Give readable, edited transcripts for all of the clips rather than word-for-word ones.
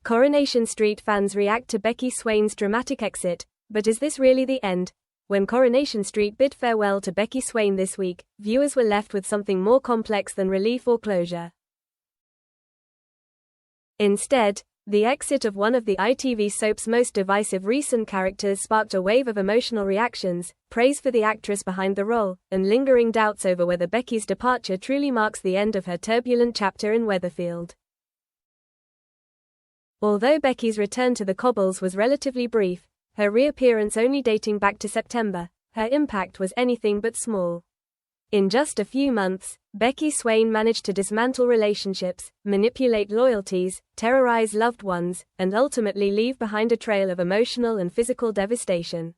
Coronation Street fans react to Becky Swain's dramatic exit, but is this really the end? When Coronation Street bid farewell to Becky Swain this week, viewers were left with something more complex than relief or closure. Instead, the exit of one of the ITV soap's most divisive recent characters sparked a wave of emotional reactions, praise for the actress behind the role, and lingering doubts over whether Becky's departure truly marks the end of her turbulent chapter in Weatherfield. Although Becky's return to the cobbles was relatively brief, her reappearance only dating back to September, her impact was anything but small. In just a few months, Becky Swain managed to dismantle relationships, manipulate loyalties, terrorize loved ones, and ultimately leave behind a trail of emotional and physical devastation.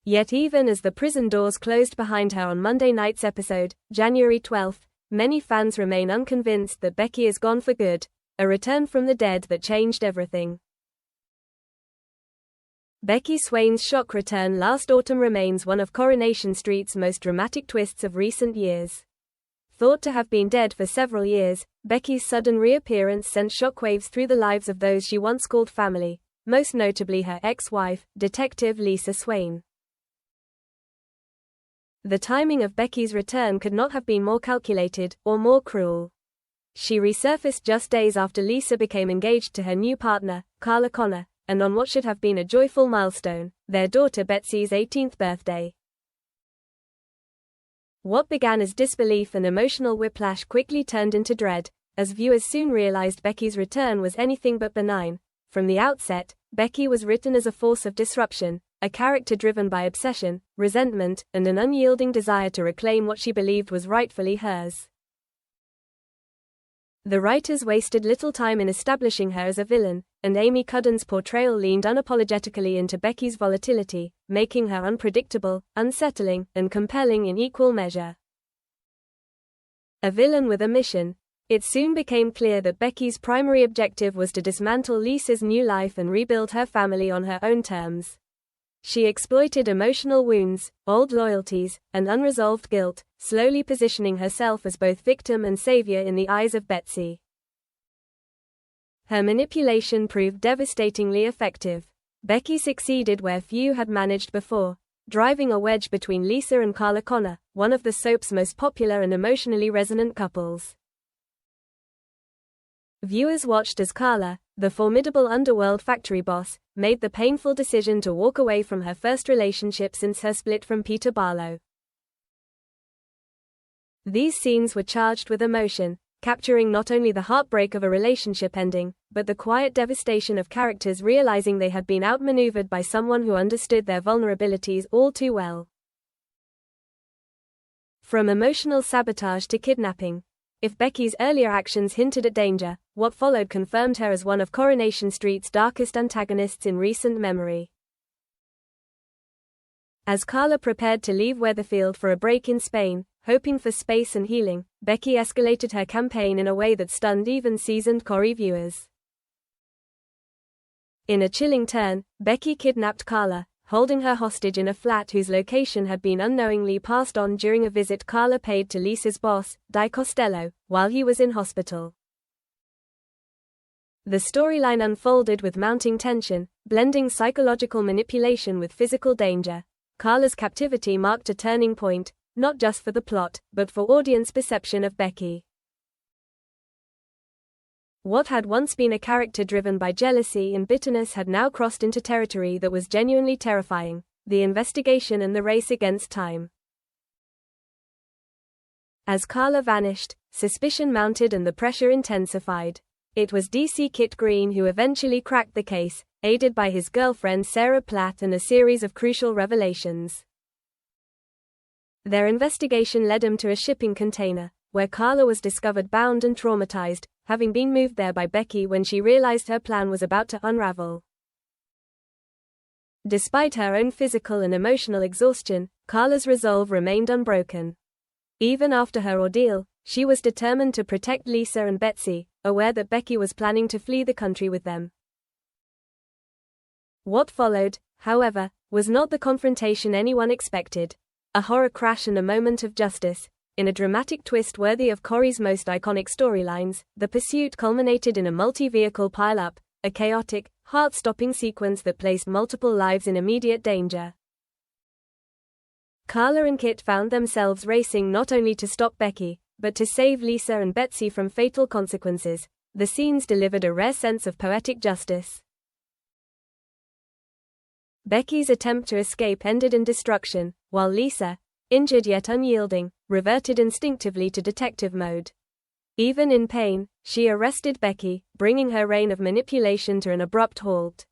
Yet even as the prison doors closed behind her on Monday night's episode, January 12, many fans remain unconvinced that Becky is gone for good, a return from the dead that changed everything. Becky Swain's shock return last autumn remains one of Coronation Street's most dramatic twists of recent years. Thought to have been dead for several years, Becky's sudden reappearance sent shockwaves through the lives of those she once called family, most notably her ex-wife, Detective Lisa Swain. The timing of Becky's return could not have been more calculated, or more cruel. She resurfaced just days after Lisa became engaged to her new partner, Carla Connor, and on what should have been a joyful milestone, their daughter Betsy's 18th birthday. What began as disbelief and emotional whiplash quickly turned into dread, as viewers soon realized Becky's return was anything but benign. From the outset, Becky was written as a force of disruption, a character driven by obsession, resentment, and an unyielding desire to reclaim what she believed was rightfully hers. The writers wasted little time in establishing her as a villain, and Amy Cudden's portrayal leaned unapologetically into Becky's volatility, making her unpredictable, unsettling, and compelling in equal measure. A villain with a mission, it soon became clear that Becky's primary objective was to dismantle Lisa's new life and rebuild her family on her own terms. She exploited emotional wounds, old loyalties, and unresolved guilt, slowly positioning herself as both victim and savior in the eyes of Betsy. Her manipulation proved devastatingly effective. Becky succeeded where few had managed before, driving a wedge between Lisa and Carla Connor, one of the soap's most popular and emotionally resonant couples. Viewers watched as Carla, the formidable underworld factory boss, made the painful decision to walk away from her first relationship since her split from Peter Barlow. These scenes were charged with emotion, capturing not only the heartbreak of a relationship ending, but the quiet devastation of characters realizing they had been outmaneuvered by someone who understood their vulnerabilities all too well. From emotional sabotage to kidnapping. If Becky's earlier actions hinted at danger, what followed confirmed her as one of Coronation Street's darkest antagonists in recent memory. As Carla prepared to leave Weatherfield for a break in Spain, hoping for space and healing, Becky escalated her campaign in a way that stunned even seasoned Corrie viewers. In a chilling turn, Becky kidnapped Carla, holding her hostage in a flat whose location had been unknowingly passed on during a visit Carla paid to Lisa's boss, Di Costello, while he was in hospital. The storyline unfolded with mounting tension, blending psychological manipulation with physical danger. Carla's captivity marked a turning point, not just for the plot, but for audience perception of Becky. What had once been a character driven by jealousy and bitterness had now crossed into territory that was genuinely terrifying: the investigation and the race against time. As Carla vanished, suspicion mounted and the pressure intensified. It was DC Kit Green who eventually cracked the case, aided by his girlfriend Sarah Platt and a series of crucial revelations. Their investigation led him to a shipping container, where Carla was discovered bound and traumatized, having been moved there by Becky when she realized her plan was about to unravel. Despite her own physical and emotional exhaustion, Carla's resolve remained unbroken. Even after her ordeal, she was determined to protect Lisa and Betsy, aware that Becky was planning to flee the country with them. What followed, however, was not the confrontation anyone expected. A horror crash and a moment of justice. In a dramatic twist worthy of Corey's most iconic storylines, the pursuit culminated in a multi-vehicle pile-up, a chaotic, heart-stopping sequence that placed multiple lives in immediate danger. Carla and Kit found themselves racing not only to stop Becky, but to save Lisa and Betsy from fatal consequences. The scenes delivered a rare sense of poetic justice. Becky's attempt to escape ended in destruction, while Lisa, injured yet unyielding, reverted instinctively to detective mode. Even in pain, she arrested Becky, bringing her reign of manipulation to an abrupt halt.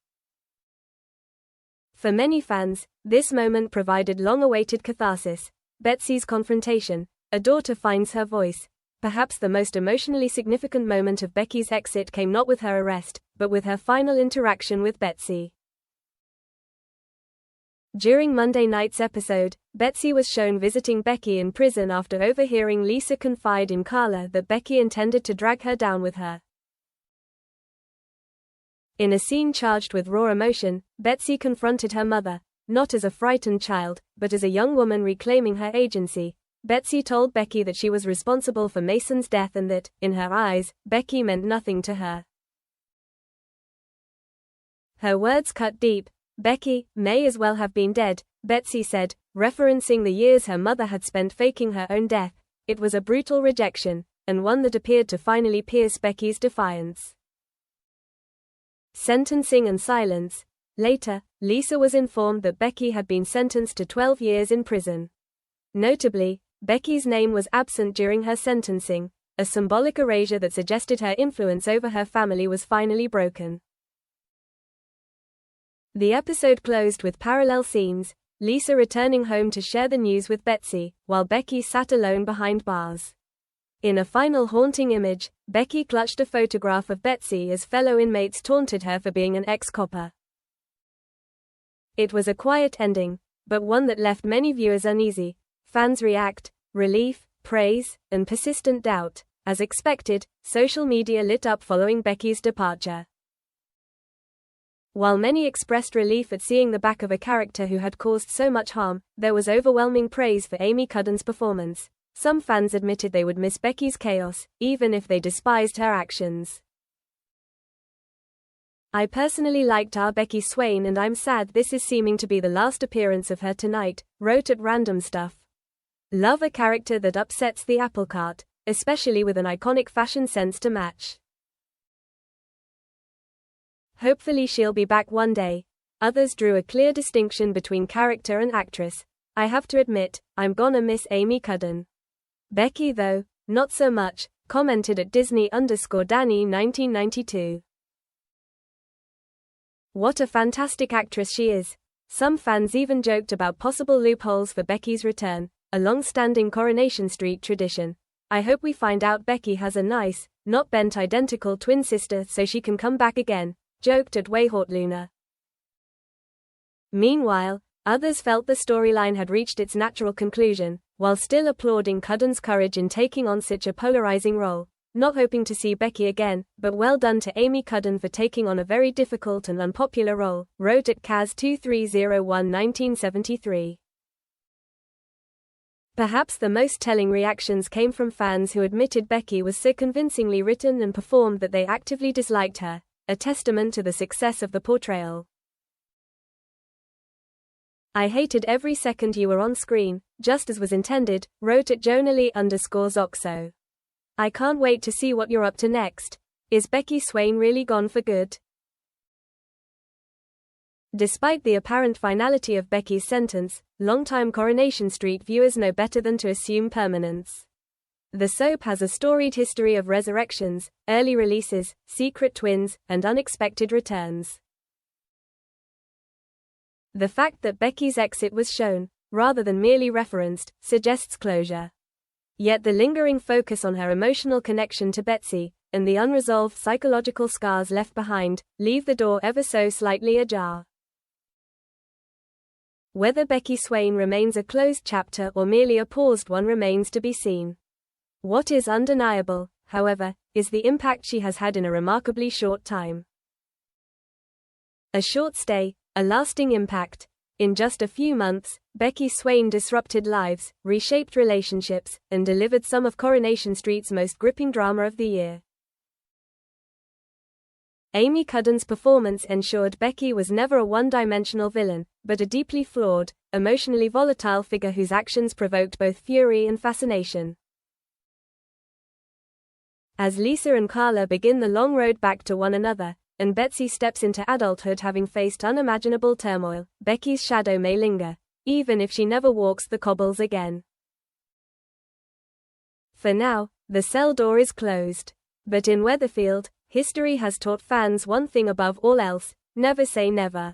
For many fans, this moment provided long-awaited catharsis. Betsy's confrontation, a daughter finds her voice. Perhaps the most emotionally significant moment of Becky's exit came not with her arrest, but with her final interaction with Betsy. During Monday night's episode, Betsy was shown visiting Becky in prison after overhearing Lisa confide in Carla that Becky intended to drag her down with her. In a scene charged with raw emotion, Betsy confronted her mother, not as a frightened child, but as a young woman reclaiming her agency. Betsy told Becky that she was responsible for Mason's death and that, in her eyes, Becky meant nothing to her. Her words cut deep. Becky may as well have been dead, Betsy said, referencing the years her mother had spent faking her own death. It was a brutal rejection, and one that appeared to finally pierce Becky's defiance. Sentencing and silence. Later, Lisa was informed that Becky had been sentenced to 12 years in prison. Notably, Becky's name was absent during her sentencing, a symbolic erasure that suggested her influence over her family was finally broken. The episode closed with parallel scenes, Lisa returning home to share the news with Betsy, while Becky sat alone behind bars. In a final haunting image, Becky clutched a photograph of Betsy as fellow inmates taunted her for being an ex-copper. It was a quiet ending, but one that left many viewers uneasy. Fans react, relief, praise, and persistent doubt. As expected, social media lit up following Becky's departure. While many expressed relief at seeing the back of a character who had caused so much harm, there was overwhelming praise for Amy Cudden's performance. Some fans admitted they would miss Becky's chaos, even if they despised her actions. I personally liked our Becky Swain and I'm sad this is seeming to be the last appearance of her tonight, wrote at Random Stuff. Love a character that upsets the apple cart, especially with an iconic fashion sense to match. Hopefully she'll be back one day. Others drew a clear distinction between character and actress. I have to admit, I'm gonna miss Amy Cudden. Becky though, not so much, commented at Disney_Danny 1992. What a fantastic actress she is. Some fans even joked about possible loopholes for Becky's return, a long-standing Coronation Street tradition. I hope we find out Becky has a nice, not bent identical twin sister so she can come back again, joked at Wayhortluna. Meanwhile, others felt the storyline had reached its natural conclusion, while still applauding Cudden's courage in taking on such a polarizing role. Not hoping to see Becky again, but well done to Amy Cudden for taking on a very difficult and unpopular role, wrote at Kaz2301 1973. Perhaps the most telling reactions came from fans who admitted Becky was so convincingly written and performed that they actively disliked her, a testament to the success of the portrayal. I hated every second you were on screen, just as was intended, wrote at Jonali_Zoxo. I can't wait to see what you're up to next. Is Becky Swain really gone for good? Despite the apparent finality of Becky's sentence, longtime Coronation Street viewers know better than to assume permanence. The soap has a storied history of resurrections, early releases, secret twins, and unexpected returns. The fact that Becky's exit was shown, rather than merely referenced, suggests closure. Yet the lingering focus on her emotional connection to Betsy, and the unresolved psychological scars left behind, leave the door ever so slightly ajar. Whether Becky Swain remains a closed chapter or merely a paused one remains to be seen. What is undeniable, however, is the impact she has had in a remarkably short time. A short stay, a lasting impact. In just a few months, Becky Swain disrupted lives, reshaped relationships, and delivered some of Coronation Street's most gripping drama of the year. Amy Cudden's performance ensured Becky was never a one-dimensional villain, but a deeply flawed, emotionally volatile figure whose actions provoked both fury and fascination. As Lisa and Carla begin the long road back to one another, and Betsy steps into adulthood having faced unimaginable turmoil, Becky's shadow may linger, even if she never walks the cobbles again. For now, the cell door is closed. But in Weatherfield, history has taught fans one thing above all else: never say never.